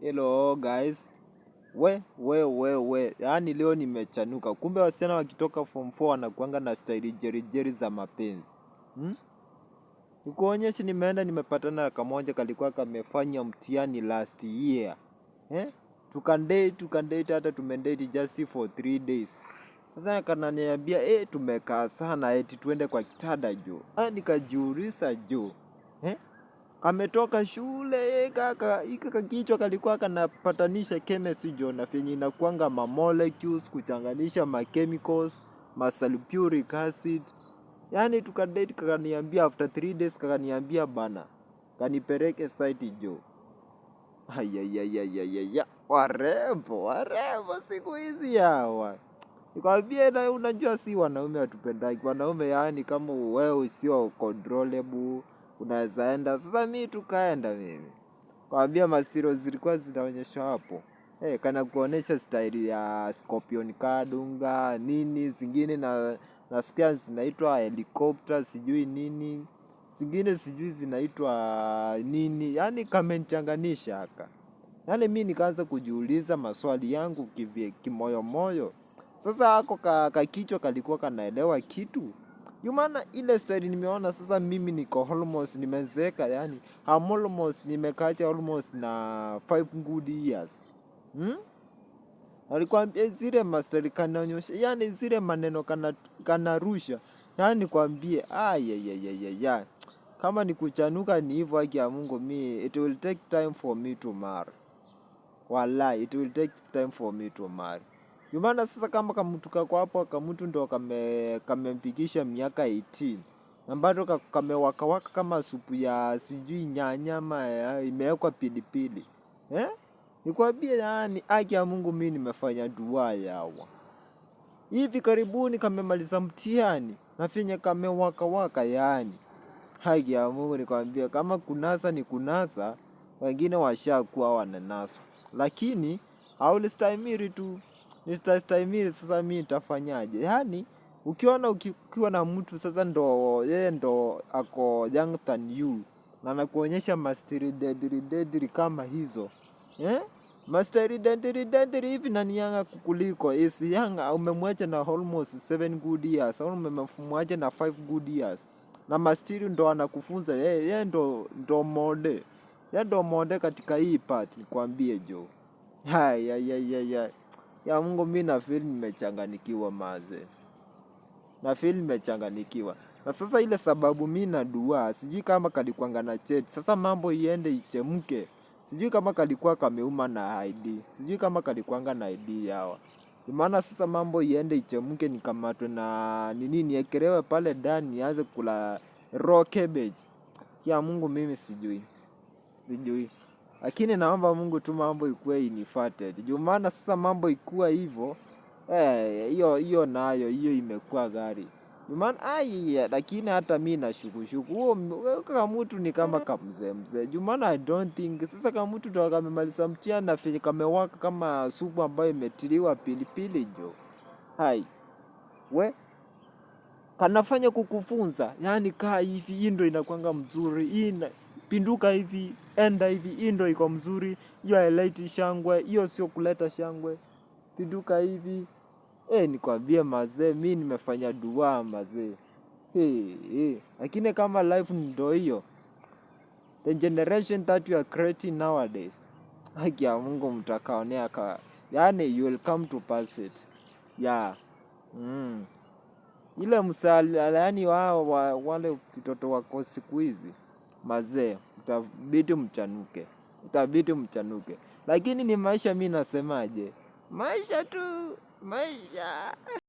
Hello guys. Yaani leo nimechanuka. Kumbe wasichana wakitoka form 4 wanakuanga na style jeri za mapenzi. Nikuonyeshe nimeenda nimepatana na kamoja kalikuwa kamefanya mtihani last year. Tukandate hata tumendate just for 3 days. Sasa kananiambia tumekaa sana eti tuende kwa kitanda jo. Nikajiuliza jo. Kametoka shule kaka, hika kichwa kalikuwa kanapatanisha chemistry jo na vyenye inakuanga ma molecules kuchanganisha ma chemicals, ma sulfuric acid. Yaani tukadate kakaniambia after 3 days kakaniambia bana. Kanipeleke site jo. Ayayayayaya. Warembo siku hizi hawa. Nikwambia na unajua si wanaume watupendagi. Wanaume yaani kama wewe sio controllable. Unaweza enda. Sasa mimi tukaenda mimi. Kwambia mastiro zilikuwa zinaonyesha hapo. Kana kuonesha style ya Scorpion Kadunga, nini, zingine nasikia zinaitwa helicopter, sijui nini. Zingine sijui zinaitwa nini. Yaani kamenichanganisha haka. Yaani mimi nikaanza kujiuliza maswali yangu kimoyo moyo. Sasa hako kakichwa kalikuwa kanaelewa kitu. Maana ile style nimeona sasa mimi niko almost nimezeeka yani I'm almost nimekacha almost na 5 good years. Alikwambia zile mastari kananyosha yani zile maneno kanarusha yani kwambie ya kama ni kuchanuka ni hivyo haki ya Mungu mimi it will take time for me to marry. Wallahi it will take time for me to marry. Maana sasa kama kamutu kako hapo kamutu ndo kamemfikisha miaka 18. Na bado kamewaka kama supu ya sijui nyanyama imewekwa pilipili. Nikwambie yani haki ya Mungu mimi nimefanya dua yawa. Hivi karibuni kamemaliza mtihani na vyenye kamewaka yani. Haki ya Mungu nikwambie kama kunasa ni kunasa wengine washakuwa wananaswa. Lakini haulistahimili tu. Nitastahimili sasa mimi nitafanyaje? Yaani ukiwa na mtu sasa yeye ndo ako young than you na anakuonyesha mastiri deadly kama hizo. Mastiri deadly hivi nani yanga kukuliko isi yanga umemwacha na almost 7 good years au umemwacha na 5 good years. Na mastiri ndo anakufunza yeye ndo mode. Yeye ndo mode katika hii part nikwambie jo. Ya Mungu mimi na feel nimechanganikiwa maze. Na feel nimechanganikiwa. Na sasa ile sababu mimi na dua, sijui kama kalikuanga na cheti. Sasa mambo iende ichemke. Sijui kama kalikuwa kameuma na ID. Sijui kama kalikuanga na ID yawa. Maana sasa mambo iende ichemke nikamatwe na nini niekelewe pale ndani nianze kula raw cabbage. Ya Mungu mimi sijui. Lakini naomba Mungu tu mambo ikuwe inifuate. Maana sasa mambo ikuwa hivyo, hiyo nayo imekuwa gari. Maana lakini hata mimi nashukushuku. Huo kama mtu ni kama kamzee. Maana I don't think sasa kama mtu ndo kamemaliza mtihani na vile kamewaka kama supu ambayo imetiliwa pilipili jo. Kanafanya kukufunza. Yaani kaa hivi hii ndo inakuanga mzuri. Pinduka hivi, enda hivi, hii ndo iko mzuri, hiyo haileti shangwe, hiyo sio kuleta shangwe. Pinduka hivi. Nikwambie mazee, mimi nimefanya dua mazee. Lakini kama life ndo hiyo, the generation that you are creating nowadays, haki ya Mungu mtakaonea yaani you will come to pass it. Ile msali, yaani wale watoto wako siku hizi. Mazee, itabidi mchanuke. Lakini ni maisha mimi nasemaje? Maisha tu, maisha.